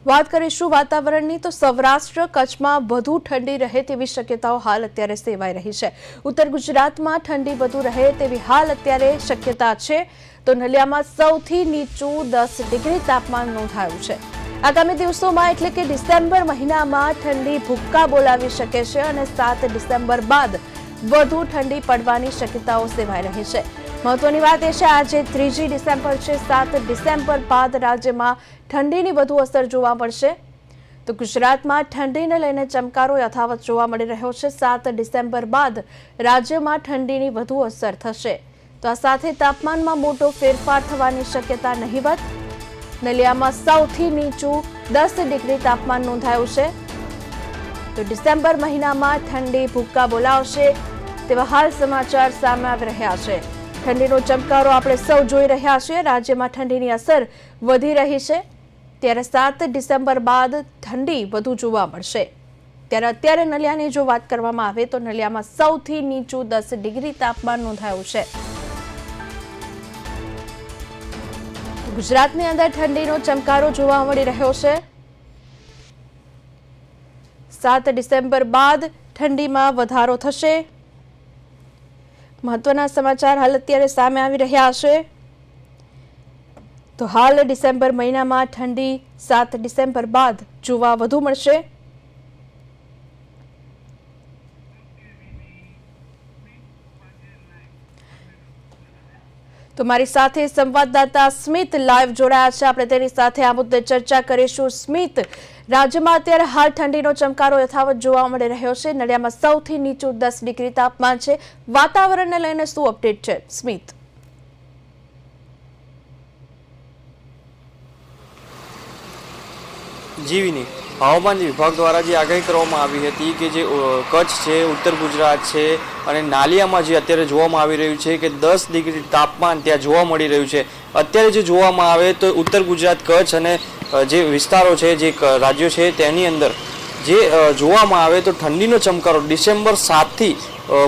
વાત કરીશું વાતાવરણની તો સૌરાષ્ટ્ર કચ્છમાં વધુ ઠંડી રહે તેવી શક્યતાઓ હાલ અત્યારે સેવાઈ રહી છે। ઉત્તર ગુજરાતમાં ઠંડી વધુ રહે તેવી હાલ અત્યારે શક્યતા છે તો નલિયામાં સૌથી નીચું 10 ડિગ્રી તાપમાન નોંધાયું છે। આગામી દિવસોમાં એટલે કે ડિસેમ્બર મહિનામાં ઠંડી ભૂક્કા બોલાવી શકે છે અને 7 ડિસેમ્બર બાદ વધુ ઠંડી પડવાની શક્યતાઓ સેવાઈ રહી છે। મહત્વની વાત એ છે આજે 3 ડિસેમ્બર છે, 7 ડિસેમ્બર બાદ રાજ્યમાં ઠંડીની વધુ અસર જોવા મળશે તો ગુજરાતમાં ઠંડીને લઈને ચમકારો યથાવત જોવા મળી રહ્યો છે। 7 ડિસેમ્બર બાદ રાજ્યમાં ઠંડીની વધુ અસર થશે તો આ સાથે તાપમાનમાં મોટો ફેરફાર થવાની શક્યતા નહીવત। નલિયામાં સૌથી નીચું 10 ડિગ્રી તાપમાન નોંધાયું છે તો ડિસેમ્બર મહિનામાં ઠંડી ભૂક્કા બોલાવશે તેવા હાલ સમાચાર સામે આવી રહ્યા છે। ઠંડીનો ચમકારો આપણે સૌ જોઈ રહ્યા છીએ। રાજ્યમાં ઠંડીની અસર વધી રહી છે ત્યારે 7 ડિસેમ્બર બાદ ઠંડી વધુ જોવા મળશે ત્યારે અત્યારે નલિયાની જો વાત કરવામાં આવે તો નલિયામાં સૌથી નીચું 10 ડિગ્રી તાપમાન નોંધાયું છે। ગુજરાતની અંદર ઠંડીનો ચમકારો જોવા મળી રહ્યો છે। 7 ડિસેમ્બર બાદ ઠંડીમાં વધારો થશે। મહત્વના સમાચાર હાલ અત્યારે સામે આવી રહ્યા છે તો હાલ ડિસેમ્બર મહિનામાં ઠંડી 7 ડિસેમ્બર બાદ જોવા વધુ મળશે। તો મારી સાથે સંવાદદાતા સ્મિત લાઈવ જોડાયા છે, આપણે તેની સાથે આ મુદ્દે ચર્ચા કરીશું। સ્મિત, રાજ્યમાં અત્યારે હાલ ઠંડીનો ચમકારો યથાવત જોવા મળી રહ્યો છે। નલિયામાં સૌથી નીચું 10 ડિગ્રી તાપમાન છે। વાતાવરણને લઈને શું અપડેટ છે સ્મિત? જીવીની હવામાન વિભાગ દ્વારા જે આગાહી કરવામાં આવી હતી કે જે કચ્છ છે, ઉત્તર ગુજરાત છે અને નાલિયામાં જે અત્યારે જોવામાં આવી રહ્યું છે કે 10 ડિગ્રી તાપમાન ત્યાં જોવા મળી રહ્યું છે। અત્યારે જે જોવામાં આવે તો ઉત્તર ગુજરાત, કચ્છ અને જે વિસ્તારો છે, જે રાજ્યો છે તેની અંદર જે જોવામાં આવે તો ઠંડીનો ચમકારો ડિસેમ્બર 7થી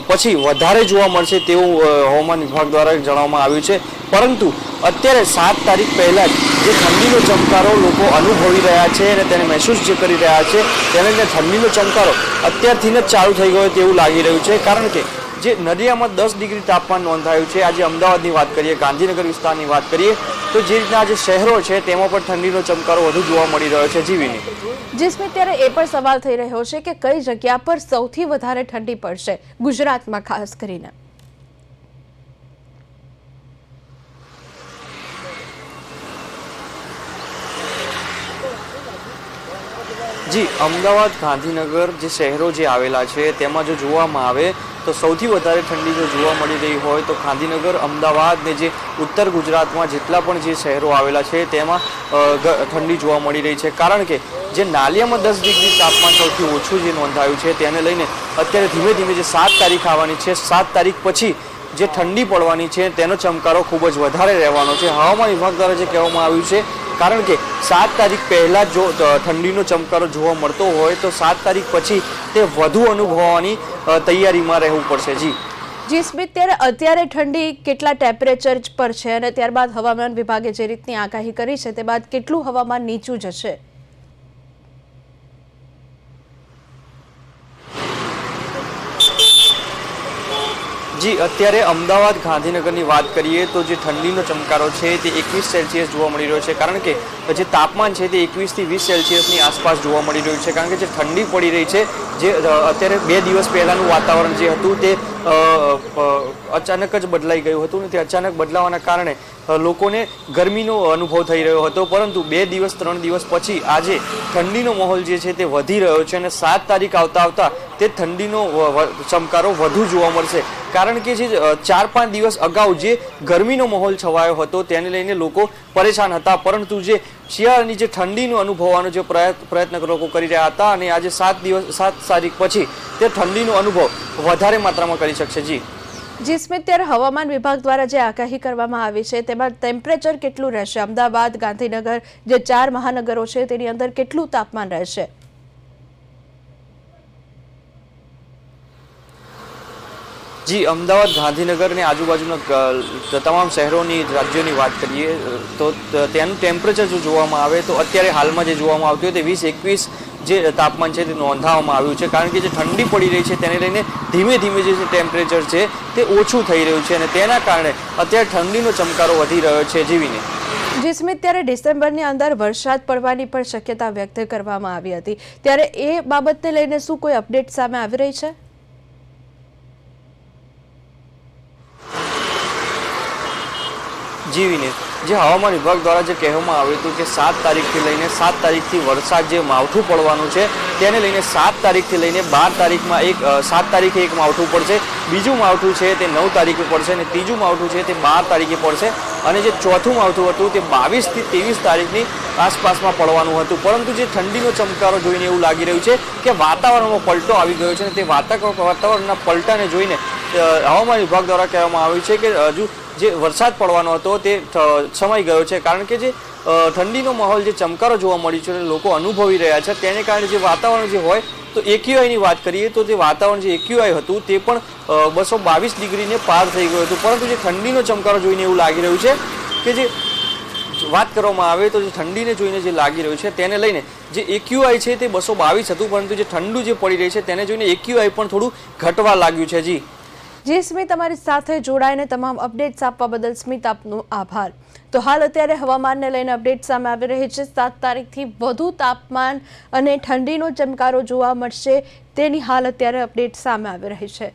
પછી વધારે જોવા મળશે તેવું હવામાન વિભાગ દ્વારા જણાવવામાં આવ્યું છે। પરંતુ અત્યારે 7 તારીખ પહેલાં જ જે ઠંડીનો ચમકારો લોકો અનુભવી રહ્યા છે અને તેને મહેસૂસ જે કરી રહ્યા છે તેને લઈને ઠંડીનો ચમકારો અત્યારથી જ ચાલુ થઈ ગયો તેવું લાગી રહ્યું છે। કારણ કે જે નલિયામાં 10 ડિગ્રી તાપમાન નોંધાયું છે। આજે અમદાવાદની વાત કરીએ, ગાંધીનગર વિસ્તારની વાત કરીએ તો જે રીતના જે શહેરો છે તેમાં પણ ઠંડીનો ચમકારો વધુ જોવા મળી રહ્યો છે। જીવીની जिसमें ત્યારે એ પણ સવાલ થઈ રહ્યો છે કે કઈ જગ્યા પર સૌથી વધારે ઠંડી પડશે ગુજરાતમાં ખાસ કરીને? જી, અમદાવાદ, ગાંધીનગર જે શહેરો જે આવેલા છે તેમાં જો જોવામાં આવે તો સૌથી વધારે ઠંડી જો જોવા મળી રહી હોય તો ગાંધીનગર, અમદાવાદ ને જે ઉત્તર ગુજરાતમાં જેટલા પણ જે શહેરો આવેલા છે તેમાં ઠંડી જોવા મળી રહી છે। કારણ કે જે નાલિયામાં 10 ડિગ્રી તાપમાન સૌથી ઓછું જે નોંધાયું છે તેને લઈને અત્યારે ધીમે ધીમે જે 7 તારીખ આવવાની છે, 7 તારીખ પછી જે ઠંડી પડવાની છે તેનો ચમકારો ખૂબ જ વધારે રહેવાનો છે। હવામાન વિભાગ દ્વારા જે કહેવામાં આવ્યું છે કારણ કે 7 તારીખ પહેલાં જો ઠંડીનો ચમકારો જોવા મળતો હોય તો 7 તારીખ પછી તે વધુ અનુભવવાની તૈયારીમાં રહેવું પડશે। જી સ્મિત, ત્યારે અત્યારે ઠંડી કેટલા ટેમ્પરેચર પર છે અને ત્યારબાદ હવામાન વિભાગે જે રીતની આગાહી કરી છે તે બાદ કેટલું હવામાન નીચું જશે? જી, અત્યારે અમદાવાદ, ગાંધીનગરની વાત કરીએ તો જે ઠંડીનો ચમકારો છે તે 21 સેલ્સિયસ જોવા મળી રહ્યો છે। કારણ કે જે તાપમાન છે તે 21 થી 20 સેલ્સિયસની આસપાસ જોવા મળી રહ્યું છે। કારણ કે જે ઠંડી પડી રહી છે, જે અત્યારે 2 દિવસ પહેલાંનું વાતાવરણ જે હતું તે અચાનક જ બદલાઈ ગયું હતું ને તે અચાનક બદલાવાના કારણે લોકોને ગરમીનો અનુભવ થઈ રહ્યો હતો। પરંતુ 2 દિવસ 3 દિવસ પછી આજે ઠંડીનો માહોલ જે છે તે વધી રહ્યો છે અને 7 તારીખ આવતા તે ઠંડીનો ચમકારો વધુ જોવા મળશે। કારણ કે જે 4-5 દિવસ અગાઉ જે ગરમીનો માહોલ છવાયો હતો તેને લઈને લોકો પરેશાન હતા, પરંતુ જે શિયાળાની જે ઠંડીનો અનુભવવાનો જે પ્રયત્ન લોકો કરી રહ્યા હતા અને આજે 7 તારીખ પછી તે ઠંડીનો અનુભવ વધારે માત્રામાં કરી શકશે। જી સ્મિત, ત્યારે હવામાન વિભાગ દ્વારા જે આગાહી કરવામાં આવી છે તેમાં ટેમ્પરેચર કેટલું રહેશે? અમદાવાદ, ગાંધીનગર જે 4 મહાનગરો છે તેની અંદર કેટલું તાપમાન રહેશે? જી અમદાવાદ ગાંધીનગર અને આજુબાજુના તમામ શહેરોની રાજ્યોની વાત કરીએ તો ત્યાંનું ટેમ્પરેચર જો જોવામાં આવે તો અત્યારે હાલમાં જે જોવામાં આવતું હોય તે 20-21 જે તાપમાન છે તે નોંધાવવામાં આવ્યું છે, કારણ કે જે ઠંડી પડી રહી છે તેને લઈને ધીમે ધીમે જે ટેમ્પરેચર છે તે ઓછું થઈ રહ્યું છે અને તેના કારણે અત્યારે ઠંડીનો ચમકારો વધી રહ્યો છે. જીવીને જી સ્મિત, ત્યારે ડિસેમ્બરની અંદર વરસાદ પડવાની પણ શક્યતા વ્યક્ત કરવામાં આવી હતી, ત્યારે એ બાબતને લઈને શું કોઈ અપડેટ સામે આવી રહી છે? જીવીને જે હવામાન વિભાગ દ્વારા જે કહેવામાં આવ્યું હતું કે 7 તારીખથી લઈને 7 તારીખથી વરસાદ જે માવઠું પડવાનું છે તેને લઈને 7 તારીખથી લઈને 12 તારીખમાં 7 તારીખે એક માવઠું પડશે, બીજું માવઠું છે તે 9 તારીખે પડશે અને ત્રીજું માવઠું છે તે 12 તારીખે પડશે અને જે ચોથું માવઠું હતું તે 22 થી 23 તારીખની આસપાસમાં પડવાનું હતું. પરંતુ જે ઠંડીનો ચમકારો જોઈને એવું લાગી રહ્યું છે કે વાતાવરણમાં પલટો આવી ગયો છે અને તે વાતાવરણના પલટાને જોઈને હવામાન વિભાગ દ્વારા કહેવામાં આવ્યું છે કે હજુ જે વરસાદ પડવાનો હતો તે સમાઈ ગયો છે, કારણ કે જે ઠંડીનો માહોલ જે ચમકારો જોવા મળી છે લોકો અનુભવી રહ્યા છે તેને કારણે જે વાતાવરણ જે હોય તો એક્યુઆઈની વાત કરીએ તો તે વાતાવરણ જે એક્યુઆઈ હતું તે પણ 222 ડિગ્રીને પાર થઈ ગયું હતું. પરંતુ જે ઠંડીનો ચમકારો જોઈને એવું લાગી રહ્યું છે કે જે વાત કરવામાં આવે તો જે ઠંડીને જોઈને જે લાગી રહ્યું છે તેને લઈને જે એક્યુઆઈ છે તે 222 હતું, પરંતુ જે ઠંડુ જે પડી રહી છે તેને જોઈને એક્યુઆઈ પણ થોડું ઘટવા લાગ્યું છે. જી સ્મિત, તમારી સાથે જોડાઈને તમામ અપડેટ્સ આપવા બદલ સ્મિત આપનો આભાર. તો હાલ અત્યારે હવામાનને લઈને અપડેટ સામે આવી રહી છે. 7 તારીખથી વધુ તાપમાન અને ઠંડીનો ચમકારો જોવા મળશે તેની હાલ અત્યારે અપડેટ સામે આવી રહી છે.